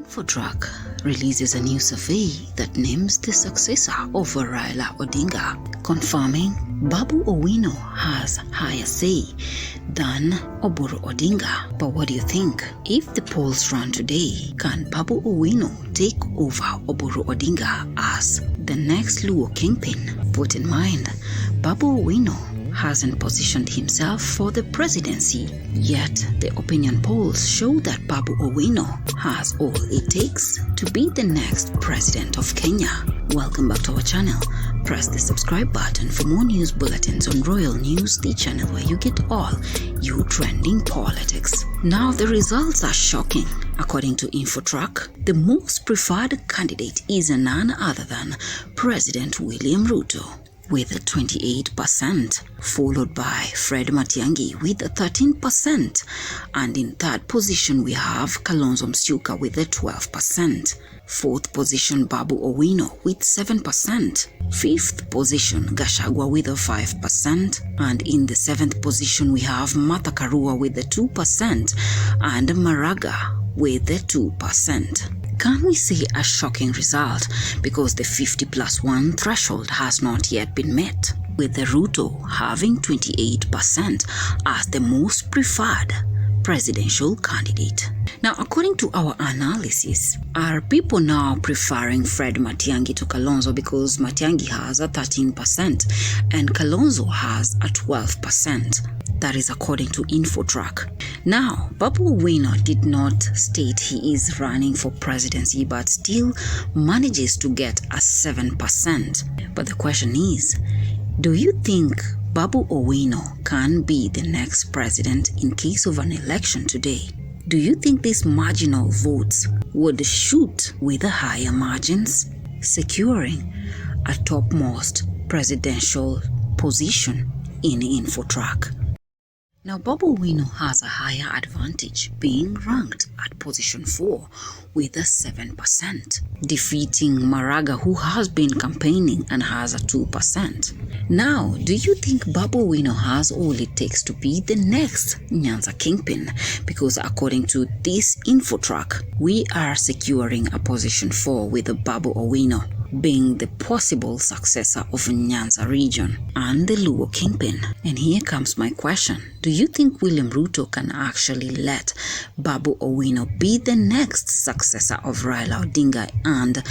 Infortrak releases a new survey that names the successor of Raila Odinga, confirming Babu Owino has higher say than Oburu Odinga. But what do you think? If the polls run today, can Babu Owino take over Oburu Odinga as the next Luo Kingpin? Put in mind, Babu Owino hasn't positioned himself for the presidency, yet the opinion polls show that Babu Owino has all it takes to be the next president of Kenya. Welcome back to our channel. Press the subscribe button for more news bulletins on Royal News, the channel where you get all your trending politics. Now the results are shocking. According to Infortrak, the most preferred candidate is none other than President William Ruto with 28%, followed by Fred Matiang'i with 13%, and in third position we have Kalonzo Musyoka with 12%. Fourth position Babu Owino with 7%. Fifth position Gachagua with 5%, and in the seventh position we have Martha Karua with 2% and Maraga with 2%. Can we say a shocking result because the 50+1 threshold has not yet been met, with the Ruto having 28% as the most preferred presidential candidate. Now, according to our analysis, are people now preferring Fred Matiang'i to Kalonzo because Matiang'i has 13% and Kalonzo has 12%? That is according to Infortrak. Now, Babu Owino did not state he is running for presidency but still manages to get 7%. But the question is, do you think Babu Owino can be the next president in case of an election today? Do you think these marginal votes would shoot with higher margins, securing a topmost presidential position in Infortrak? Now, Babu Owino has a higher advantage, being ranked at position 4 with 7%, defeating Maraga, who has been campaigning and has 2%. Now, do you think Babu Owino has all it takes to be the next Nyanza Kingpin? Because according to this Infortrak, we are securing a position 4 with Babu Owino being the possible successor of Nyanza region and the Luo Kingpin. And here comes my question. Do you think William Ruto can actually let Babu Owino be the next successor of Raila Odinga and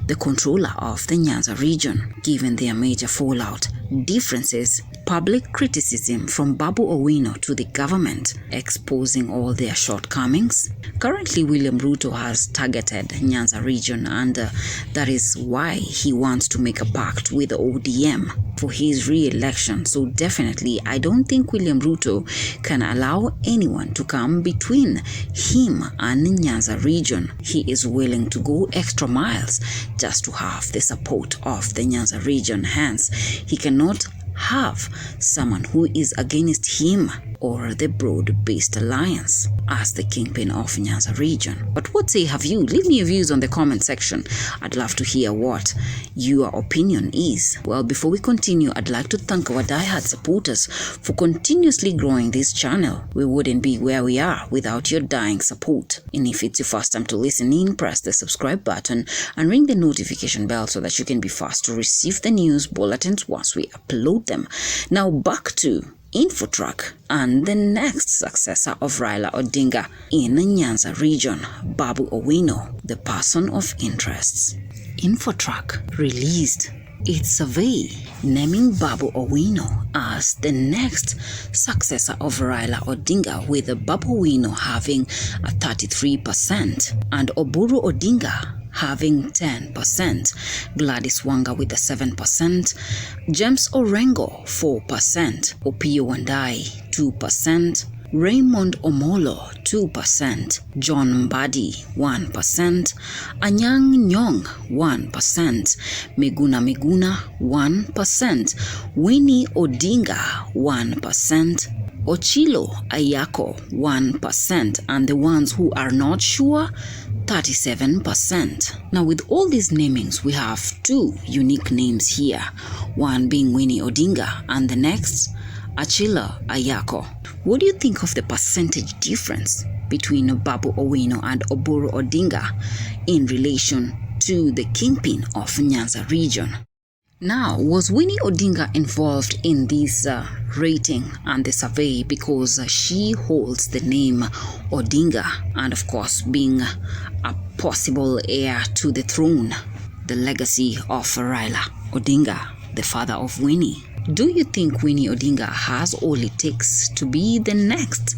the controller of the Nyanza region, given their major fallout, differences, public criticism from Babu Owino to the government, exposing all their shortcomings? Currently, William Ruto has targeted Nyanza region, and that is why he wants to make a pact with the ODM for his re-election. So definitely, I don't think William Ruto can allow anyone to come between him and Nyanza region. He is willing to go extra miles just to have the support of the Nyanza region. Hence, he cannot have someone who is against him or the broad-based alliance as the kingpin of Nyanza region. But what say have you? Leave me your views on the comment section. I'd love to hear what your opinion is. Well, before we continue, I'd like to thank our diehard supporters for continuously growing this channel. We wouldn't be where we are without your dying support. And if it's your first time to listen in, press the subscribe button and ring the notification bell so that you can be fast to receive the news bulletins once we upload them. Now back to Infortrak and the next successor of Raila Odinga in the Nyanza region, Babu Owino, the person of interests. Infortrak released its survey naming Babu Owino as the next successor of Raila Odinga, with Babu Owino having 33% and Oburu Odinga having 10%, Gladys Wanga with 7%, James Orengo 4%, Opiyo Wandayi 2%, Raymond Omolo 2%, John Mbadi 1%, Anyang' Nyong 1%, Miguna 1%, Winnie Odinga 1%, Ochilo Ayako 1%, and the ones who are not sure, 37%. Now, with all these namings, we have two unique names here, one being Winnie Odinga and the next Achila Ayako. What do you think of the percentage difference between Babu Owino and Oburu Odinga in relation to the Kingpin of Nyanza region. Now, was Winnie Odinga involved in this rating and the survey because she holds the name Odinga and of course being a possible heir to the throne, the legacy of Raila Odinga, the father of Winnie? Do you think Winnie Odinga has all it takes to be the next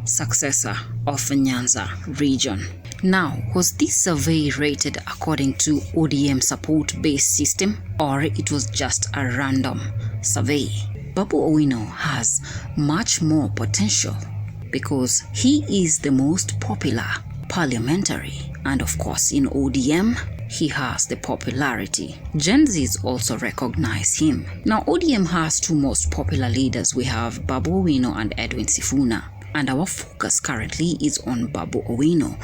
successor of Nyanza region? Now, was this survey rated according to ODM support-based system, or it was just a random survey? Babu Owino has much more potential because he is the most popular parliamentary, and of course in ODM he has the popularity. Gen Zs also recognize him. Now, ODM has two most popular leaders. We have Babu Owino and Edwin Sifuna. And our focus currently is on Babu Owino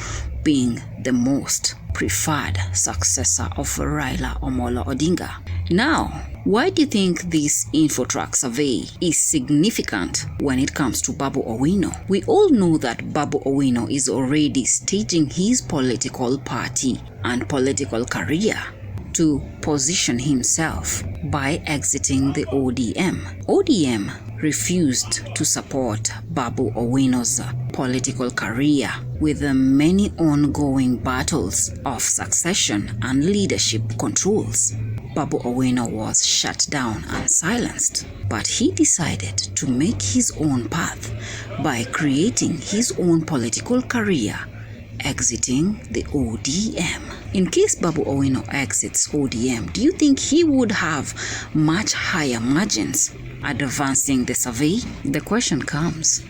being the most preferred successor of Raila Amolo Odinga. Now, why do you think this Infortrak survey is significant when it comes to Babu Owino? We all know that Babu Owino is already staging his political party and political career to position himself by exiting the ODM. ODM refused to support Babu Owino's political career with the many ongoing battles of succession and leadership controls. Babu Owino was shut down and silenced, but he decided to make his own path by creating his own political career, exiting the ODM. In case Babu Owino exits ODM, do you think he would have much higher margins advancing the survey? The question comes,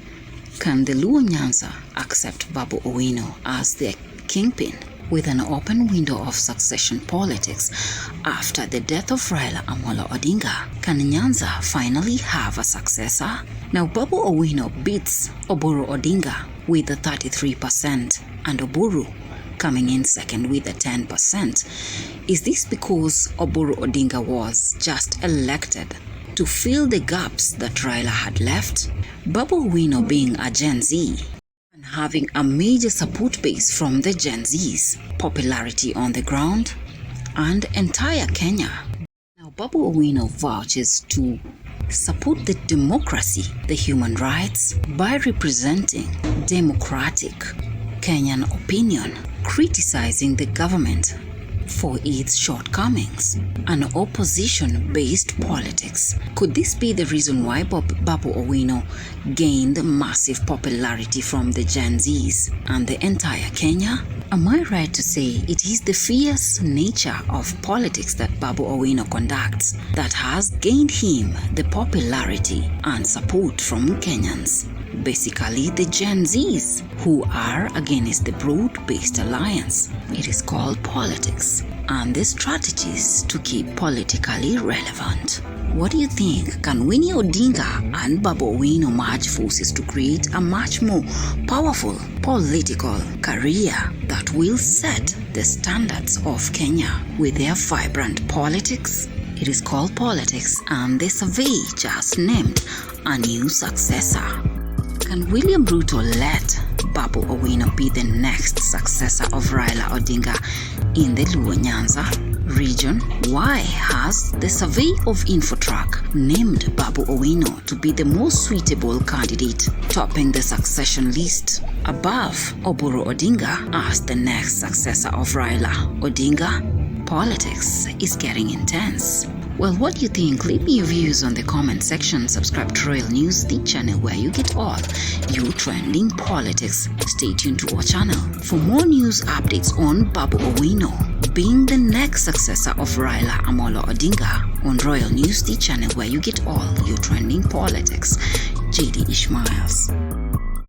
can the Luo Nyanza accept Babu Owino as their kingpin? With an open window of succession politics after the death of Raila Amolo Odinga, can Nyanza finally have a successor? Now, Babu Owino beats Oburu Odinga with the 33% and Oburu coming in second with the 10%. Is this because Oburu Odinga was just elected to fill the gaps that Raila had left? Babu Owino being a Gen Z and having a major support base from the Gen Z's, popularity on the ground, and entire Kenya. Now, Babu Owino vouches to support the democracy, the human rights, by representing democratic Kenyan opinion, criticizing the government for its shortcomings, and opposition-based politics. Could this be the reason why Babu Owino gained massive popularity from the Gen Zs and the entire Kenya? Am I right to say it is the fierce nature of politics that Babu Owino conducts that has gained him the popularity and support from Kenyans? Basically the Gen Zs, who are against the broad-based alliance. It is called politics and the strategies to keep politically relevant. What do you think? Can Winnie Odinga and Babu Owino merge forces to create a much more powerful political career that will set the standards of Kenya with their vibrant politics? It is called politics, and the survey just named a new successor. Can William Ruto let Babu Owino be the next successor of Raila Odinga in the Luo Nyanza region? Why has the survey of Infortrak named Babu Owino to be the most suitable candidate, topping the succession list above Oburu Odinga as the next successor of Raila Odinga? Politics is getting intense. Well, what do you think? Leave me your views on the comment section. Subscribe to Royal News, the channel where you get all your trending politics. Stay tuned to our channel for more news updates on Babu Owino being the next successor of Raila Amolo Odinga on Royal News, the channel where you get all your trending politics. JD Ishmaels.